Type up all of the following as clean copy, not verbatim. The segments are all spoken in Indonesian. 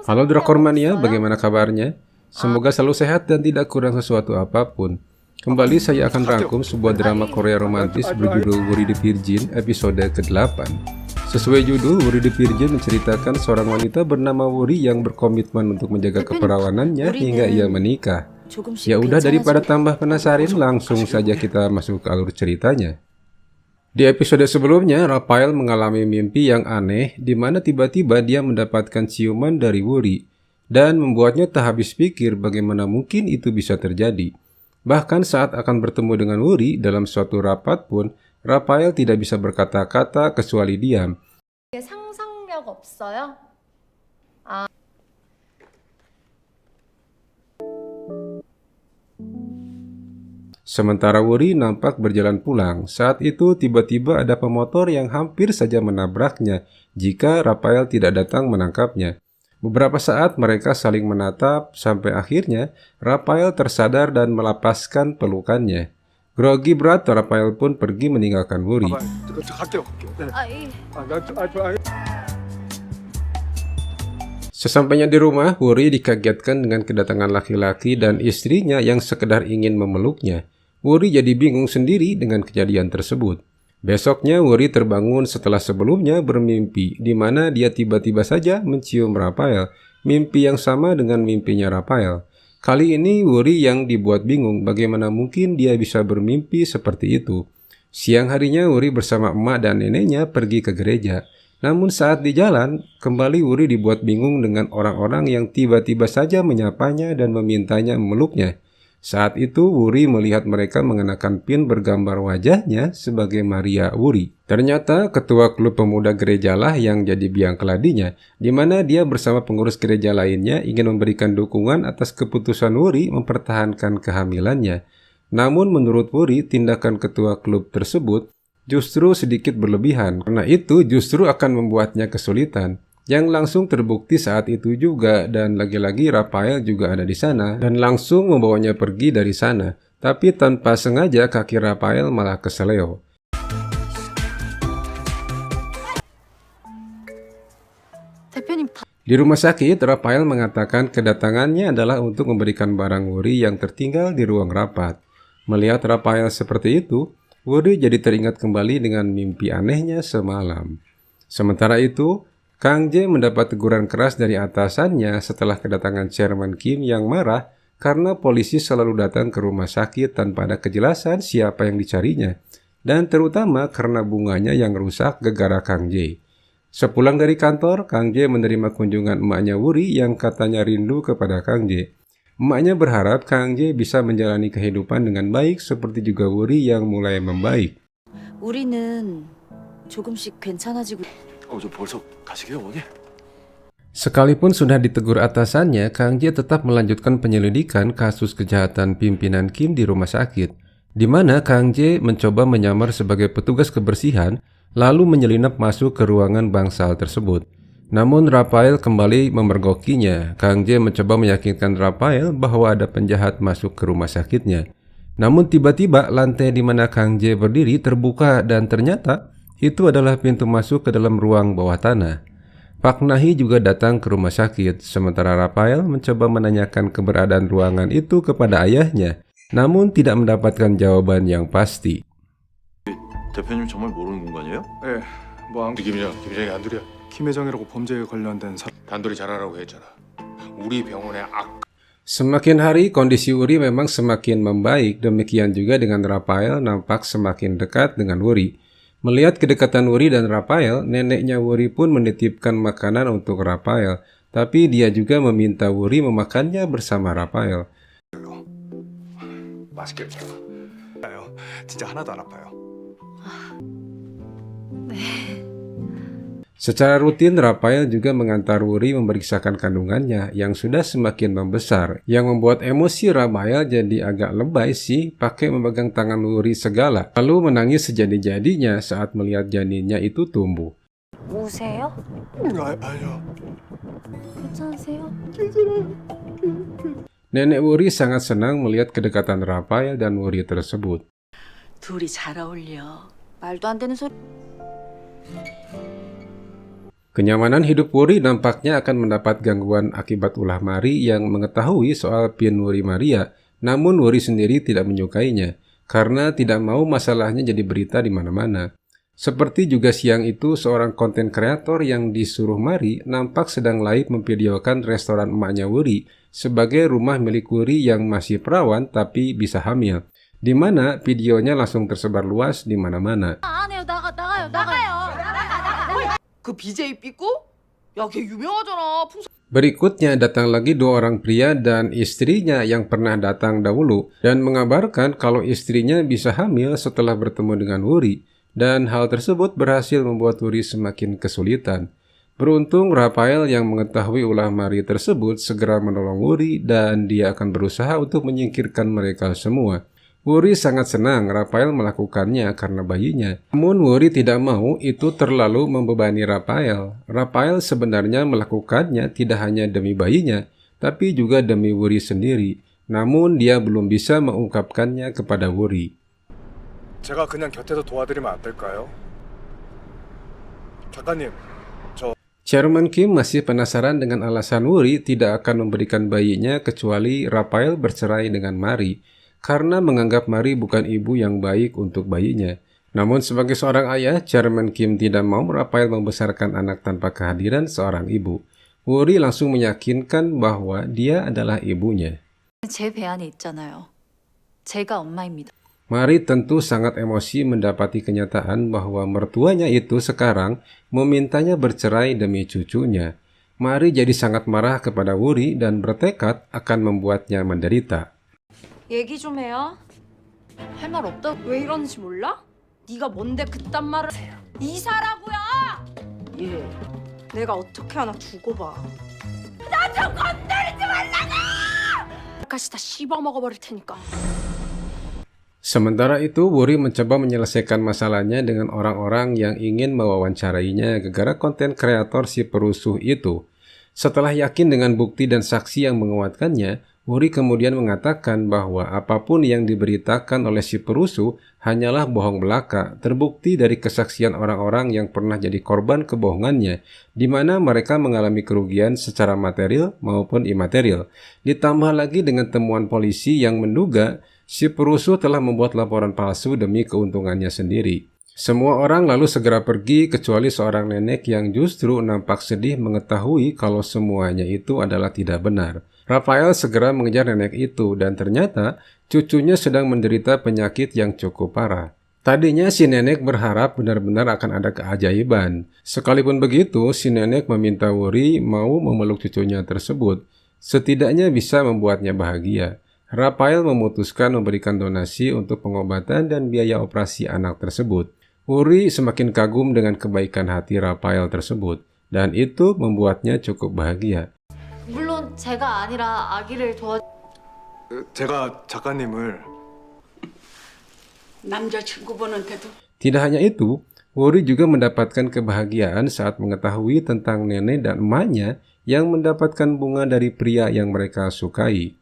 Halo 상쾌함 Drakormania, 없어요? bagaimana kabarnya? 아, Semoga selalu sehat dan tidak kurang sesuatu apapun. Kembali saya akan rangkum sebuah drama 이, Korea romantis berjudul Wuri the Virgin episode ke-8. Sesuai judul, Wuri the Virgin menceritakan seorang wanita bernama Wuri yang berkomitmen untuk menjaga 대표님, keperawanannya hingga ia 우리는 menikah. 조금씩 Ya udah, daripada 괜찮아지고 tambah penasaran, langsung saja kita masuk ke alur ceritanya. Di episode sebelumnya, Raphael mengalami mimpi yang aneh di mana tiba-tiba dia mendapatkan ciuman dari Wuri dan membuatnya tak habis pikir bagaimana mungkin itu bisa terjadi. Bahkan saat akan bertemu dengan Wuri dalam suatu rapat pun, Raphael tidak bisa berkata-kata kecuali diam. 상상력 없어요? Sementara Wuri nampak berjalan pulang. Saat itu tiba-tiba ada pemotor yang hampir saja menabraknya jika Raphael tidak datang menangkapnya. Beberapa saat mereka saling menatap sampai akhirnya Raphael tersadar dan melepaskan pelukannya. Grogi berat, Raphael pun pergi meninggalkan Wuri. 갈게요. 네. 이, Sesampainya di rumah, Wuri dikagetkan dengan kedatangan laki-laki dan istrinya yang sekedar ingin memeluknya. Wuri jadi bingung sendiri dengan kejadian tersebut. Besoknya Wuri terbangun setelah sebelumnya bermimpi, di mana dia tiba-tiba saja mencium Raphael, mimpi yang sama dengan mimpinya Raphael. Kali ini Wuri yang dibuat bingung bagaimana mungkin dia bisa bermimpi seperti itu. Siang harinya Wuri bersama emak dan neneknya pergi ke gereja. Namun saat di jalan, kembali Wuri dibuat bingung dengan orang-orang yang tiba-tiba saja menyapanya dan memintanya memeluknya. Saat itu Wuri melihat mereka mengenakan pin bergambar wajahnya sebagai Maria Wuri. Ternyata ketua klub pemuda gerejalah yang jadi biang keladinya, di mana dia bersama pengurus gereja lainnya ingin memberikan dukungan atas keputusan Wuri mempertahankan kehamilannya. Namun menurut Wuri, tindakan ketua klub tersebut justru sedikit berlebihan, karena itu justru akan membuatnya kesulitan. Yang langsung terbukti saat itu juga, dan lagi-lagi Raphael juga ada di sana dan langsung membawanya pergi dari sana. Tapi tanpa sengaja kaki Raphael malah keseleo. 대표님 다 Di rumah sakit, Raphael mengatakan kedatangannya adalah untuk memberikan barang Wuri yang tertinggal di ruang rapat. Melihat Raphael seperti itu, Wuri jadi teringat kembali dengan mimpi anehnya semalam. Sementara itu, Kang Jae mendapat teguran keras dari atasannya setelah kedatangan Chairman Kim yang marah karena polisi selalu datang ke rumah sakit tanpa ada kejelasan siapa yang dicarinya, dan terutama karena bunganya yang rusak gara-gara Kang Jae. Sepulang dari kantor, Kang Jae menerima kunjungan emaknya Wuri yang katanya rindu kepada Kang Jae. Emaknya berharap Kang Jae bisa menjalani kehidupan dengan baik seperti juga Wuri yang mulai membaik. 우리는 조금씩 괜찮아지고 저 벌써 가시게요, 어머니? Sekalipun sudah ditegur atasannya, Kang Jae tetap melanjutkan penyelidikan kasus kejahatan pimpinan Kim di rumah sakit, di mana Kang Jae mencoba menyamar sebagai petugas kebersihan, lalu menyelinap masuk ke ruangan bangsal tersebut. Namun Raphael kembali memergokinya. Kang Jae mencoba meyakinkan Raphael bahwa ada penjahat masuk ke rumah sakitnya. Namun tiba-tiba lantai di mana Kang Jae berdiri terbuka dan ternyata itu adalah pintu masuk ke dalam ruang bawah tanah. Pak Nahi juga datang ke rumah sakit, sementara Raphael mencoba menanyakan keberadaan ruangan itu kepada ayahnya, namun tidak mendapatkan jawaban yang pasti. 대표님 정말 모르는 공간이에요? 예, 뭐 김이장이 안들이야. 김혜정이라고 범죄에 관련된 단돌이 잘하라고 했잖아. 우리 병원의 Semakin hari kondisi Wuri memang semakin membaik, demikian juga dengan Raphael nampak semakin dekat dengan Wuri. Melihat kedekatan Wuri dan Raphael, neneknya Wuri pun menitipkan makanan untuk Raphael, tapi dia juga meminta Wuri memakannya bersama Raphael. 맛있게 먹어. 아파요. 진짜 하나도 안 아파요. Secara rutin, Raphael juga mengantar Wuri memeriksakan kandungannya yang sudah semakin membesar. Yang membuat emosi Raphael jadi agak lebay sih, pakai memegang tangan Wuri segala. Lalu menangis sejadi-jadinya saat melihat janinnya itu tumbuh. 우세요? 아니요. 괜찮으세요? Nenek Wuri sangat senang melihat kedekatan Raphael dan Wuri tersebut. 둘이 잘 어울려. 말도 안 되는 소리. Kenyamanan hidup Wuri nampaknya akan mendapat gangguan akibat ulah Mari yang mengetahui soal pin Wuri Maria, namun Wuri sendiri tidak menyukainya karena tidak mau masalahnya jadi berita di mana-mana. Seperti juga siang itu seorang konten kreator yang disuruh Mari nampak sedang live memvideokan restoran emaknya Wuri sebagai rumah milik Wuri yang masih perawan tapi bisa hamil, di mana videonya langsung tersebar luas di mana-mana. 그 BJ 삐꾸? 야, 걔 유명하잖아. Berikutnya datang lagi dua orang pria dan istrinya yang pernah datang dahulu dan mengabarkan kalau istrinya bisa hamil setelah bertemu dengan Wuri, dan hal tersebut berhasil membuat Wuri semakin kesulitan. Beruntung Rafael yang mengetahui ulah Mari tersebut segera menolong Wuri dan dia akan berusaha untuk menyingkirkan mereka semua. Wuri sangat senang Rafael melakukannya karena bayinya. Namun Wuri tidak mau itu terlalu membebani Rafael. Rafael sebenarnya melakukannya tidak hanya demi bayinya, tapi juga demi Wuri sendiri. Namun dia belum bisa mengungkapkannya kepada Wuri. 제가 그냥 곁에서 도와드리면 안 될까요? 작가님, Chairman Kim masih penasaran dengan alasan Wuri tidak akan memberikan bayinya kecuali Rafael bercerai dengan Mari, karena menganggap Mari bukan ibu yang baik untuk bayinya. Namun sebagai seorang ayah, Chairman Kim tidak mau Rafael membesarkan anak tanpa kehadiran seorang ibu. Wuri langsung meyakinkan bahwa dia adalah ibunya. 제 배 안에 있잖아요. 제가 엄마입니다. Mari tentu sangat emosi mendapati kenyataan bahwa mertuanya itu sekarang memintanya bercerai demi cucunya. Mari jadi sangat marah kepada Wuri dan bertekad akan membuatnya menderita. 얘기 좀 해요. 할 말 없다. 왜 이러는지 몰라? 네가 뭔데 그딴 말을 이사라고요! 예. 내가 어떻게 하나 두고 봐. 나 좀 건드리지 말라고! 까지 다 씹어 먹어버릴 테니까. Sementara itu, Wuri mencoba menyelesaikan masalahnya dengan orang-orang yang ingin mewawancarainya gara-gara konten kreator si perusuh itu. Setelah yakin dengan bukti dan saksi yang menguatkannya, Wuri kemudian mengatakan bahwa apapun yang diberitakan oleh si perusuh hanyalah bohong belaka, terbukti dari kesaksian orang-orang yang pernah jadi korban kebohongannya, di mana mereka mengalami kerugian secara material maupun imaterial. Ditambah lagi dengan temuan polisi yang menduga si perusuh telah membuat laporan palsu demi keuntungannya sendiri. Semua orang lalu segera pergi kecuali seorang nenek yang justru nampak sedih mengetahui kalau semuanya itu adalah tidak benar. Rafael segera mengejar nenek itu dan ternyata cucunya sedang menderita penyakit yang cukup parah. Tadinya si nenek berharap benar-benar akan ada keajaiban. Sekalipun begitu, si nenek meminta Wuri mau memeluk cucunya tersebut. Setidaknya bisa membuatnya bahagia. Rafael memutuskan memberikan donasi untuk pengobatan dan biaya operasi anak tersebut. Wuri semakin kagum dengan kebaikan hati Rafael tersebut, dan itu membuatnya cukup bahagia. 물론 제가 아니라 아기를 제가 작가님을 남자친구분한테도 Tidak hanya itu, Wuri juga mendapatkan kebahagiaan saat mengetahui tentang nenek dan emaknya yang mendapatkan bunga dari pria yang mereka sukai.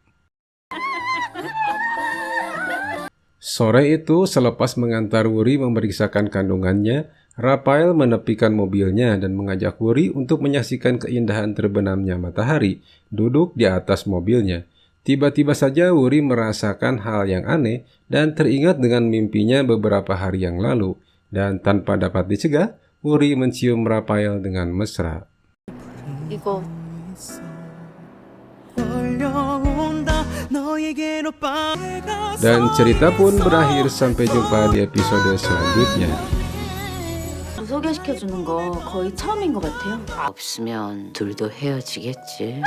Sore itu, selepas mengantar Wuri memeriksakan kandungannya, Rafael menepikan mobilnya dan mengajak Wuri untuk menyaksikan keindahan terbenamnya matahari duduk di atas mobilnya. Tiba-tiba saja Wuri merasakan hal yang aneh dan teringat dengan mimpinya beberapa hari yang lalu. Dan tanpa dapat dicegah, Wuri mencium Rafael dengan mesra. 이거 Dan cerita pun berakhir, sampai jumpa di episode selanjutnya. 소개시켜주는 거 거의 처음인 것 같아요. 없으면 둘도 헤어지겠지.